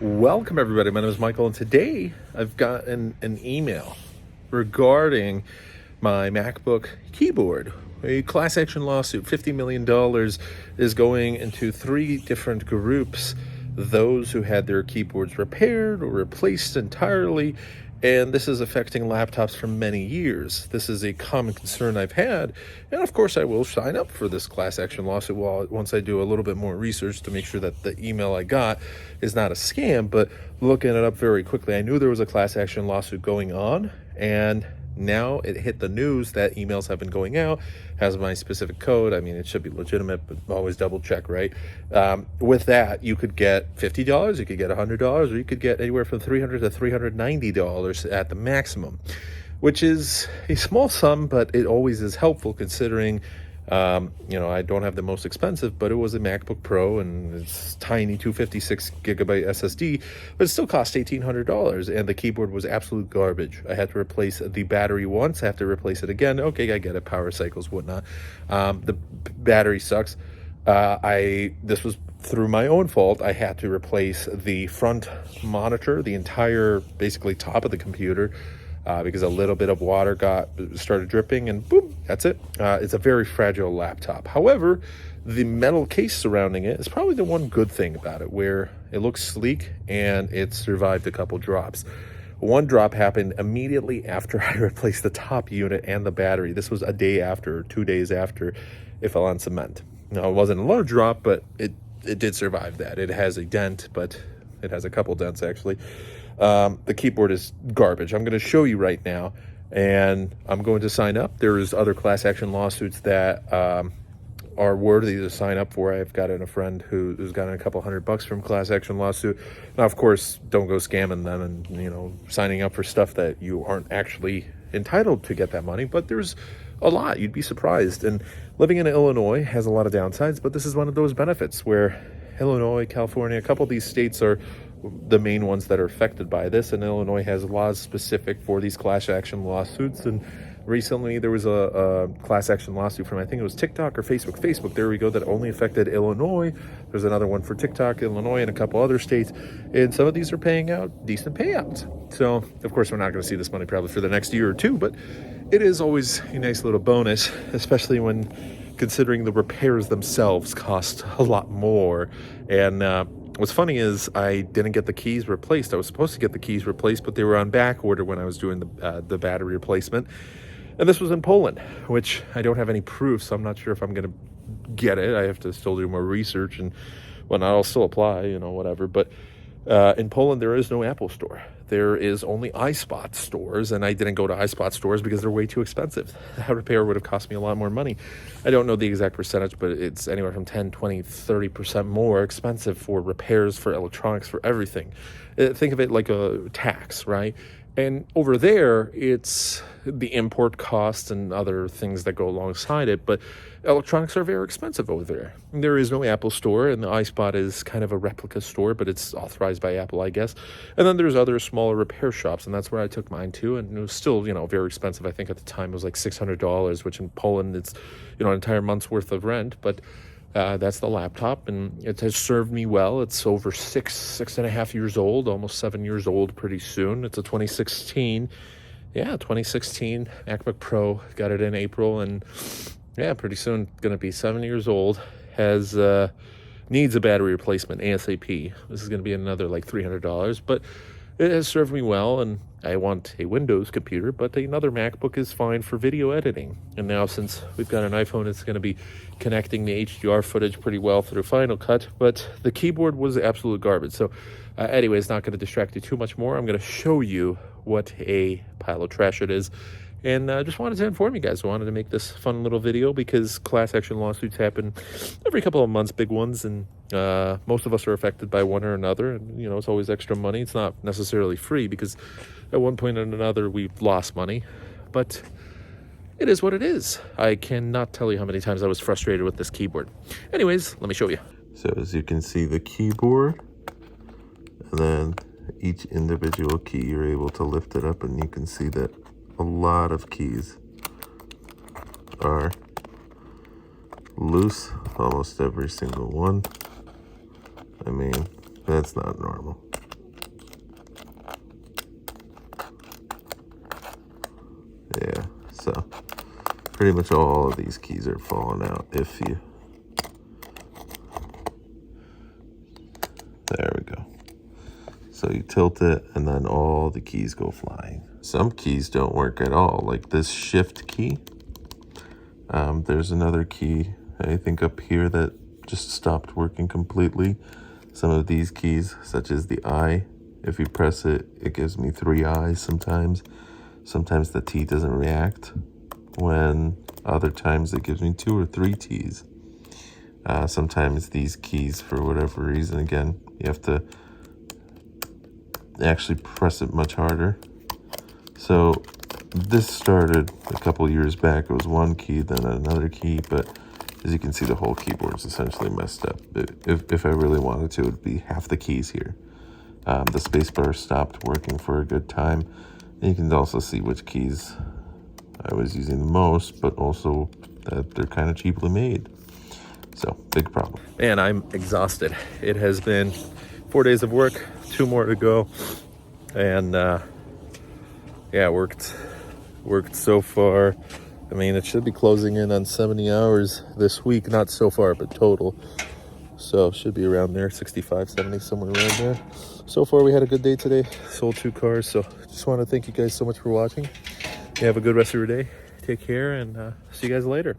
Welcome, everybody. My name is Michael, and today I've got an email regarding my MacBook keyboard. A class action lawsuit, $50 million, is going into three different groups. Those who had their keyboards repaired or replaced entirely, and this is affecting laptops for many years. This is a common concern I've had, and of course I will sign up for this class action lawsuit once I do a little bit more research to make sure that the email I got is not a scam. But looking it up very quickly, I knew there was a class action lawsuit going on, and now it hit the news that emails have been going out, has my specific code. I mean, it should be legitimate, but always double check, right? With that, you could get $50, you could get $100, or you could get anywhere from $300 to $390 at the maximum, which is a small sum, but it always is helpful considering I don't have the most expensive, but it was a MacBook Pro, and it's tiny 256 gigabyte SSD, but it still cost $1,800, and the keyboard was absolute garbage. I had to replace the battery once, I have to replace it again. Okay, I get it, power cycles, whatnot. The battery sucks. This was through my own fault. I had to replace the front monitor, the entire, basically top of the computer, because a little bit of water started dripping, and boom, that's it. It's a very fragile laptop. However, the metal case surrounding it is probably the one good thing about it, where it looks sleek and it survived a couple drops. One drop happened immediately after I replaced the top unit and the battery. This was a day after, 2 days after it fell on cement. Now, it wasn't a large drop, but it did survive that. It has a dent, but it has a couple dents actually. The keyboard is garbage. I'm going to show you right now, and I'm going to sign up. There's other class action lawsuits that are worthy to sign up for. I've gotten a friend who's gotten a couple $100 from class action lawsuit. Now, of course, don't go scamming them and signing up for stuff that you aren't actually entitled to get that money. But there's a lot. You'd be surprised. And living in Illinois has a lot of downsides, but this is one of those benefits where Illinois, California, a couple of these states are the main ones that are affected by this, and Illinois has laws specific for these class action lawsuits. And recently there was a class action lawsuit from, I think it was TikTok or Facebook, there we go, that only affected Illinois. There's another one for TikTok, Illinois, and a couple other states, and some of these are paying out decent payouts. So of course we're not going to see this money probably for the next year or two, but it is always a nice little bonus, especially when considering the repairs themselves cost a lot more. And what's funny is I didn't get the keys replaced. I was supposed to get the keys replaced, but they were on back order when I was doing the battery replacement. And this was in Poland, which I don't have any proof, so I'm not sure if I'm going to get it. I have to still do more research, and whatnot. I'll still apply, whatever. But in Poland, there is no Apple store. There is only iSpot stores, and I didn't go to iSpot stores because they're way too expensive. That repair would have cost me a lot more money. I don't know the exact percentage, but it's anywhere from 10, 20, 30% more expensive for repairs, for electronics, for everything. Think of it like a tax, right? And over there, it's the import costs and other things that go alongside it. But electronics are very expensive over there. There is no Apple store, and the iSpot is kind of a replica store, but it's authorized by Apple, I guess. And then there's other smaller repair shops, and that's where I took mine to. And it was still, very expensive. I think at the time it was like $600, which in Poland, it's, an entire month's worth of rent. But that's the laptop, and it has served me well. It's over six and a half years old, almost 7 years old pretty soon. It's a 2016 MacBook Pro. Got it in April, and pretty soon going to be 7 years old. Needs a battery replacement ASAP. This is going to be another like $300, but it has served me well, and I want a Windows computer, but another MacBook is fine for video editing. And now since we've got an iPhone, it's going to be connecting the HDR footage pretty well through Final Cut, but the keyboard was absolute garbage. So anyway, it's not going to distract you too much more. I'm going to show you what a pile of trash it is. And I just wanted to inform you guys. I wanted to make this fun little video because class action lawsuits happen every couple of months, big ones, and most of us are affected by one or another. And, it's always extra money. It's not necessarily free because at one point or another we've lost money. But it is what it is. I cannot tell you how many times I was frustrated with this keyboard. Anyways, let me show you. So as you can see, the keyboard, and then each individual key, you're able to lift it up, and you can see that a lot of keys are loose, almost every single one. I mean, that's not normal. So pretty much all of these keys are falling out. If you, there we go. So you tilt it and then all the keys go flying. Some keys don't work at all, like this shift key. There's another key, I think up here, that just stopped working completely. Some of these keys, such as the I, if you press it, it gives me 3 I's sometimes. Sometimes the T doesn't react, when other times it gives me 2 or 3 T's. Sometimes these keys, for whatever reason, again, you have to actually press it much harder. So this started a couple years back. It was one key, then another key, but as you can see, the whole keyboard's essentially messed up. If I really wanted to, it would be half the keys here. The spacebar stopped working for a good time. And you can also see which keys I was using the most, but also that they're kind of cheaply made. So, big problem. Man, I'm exhausted. It has been 4 days of work, 2 more to go. And yeah, worked so far. I mean, it should be closing in on 70 hours this week, not so far, but total. So should be around there, 65, 70, somewhere around there. So far, we had a good day today. Sold 2 cars. So just want to thank you guys so much for watching. You have a good rest of your day. Take care, and see you guys later.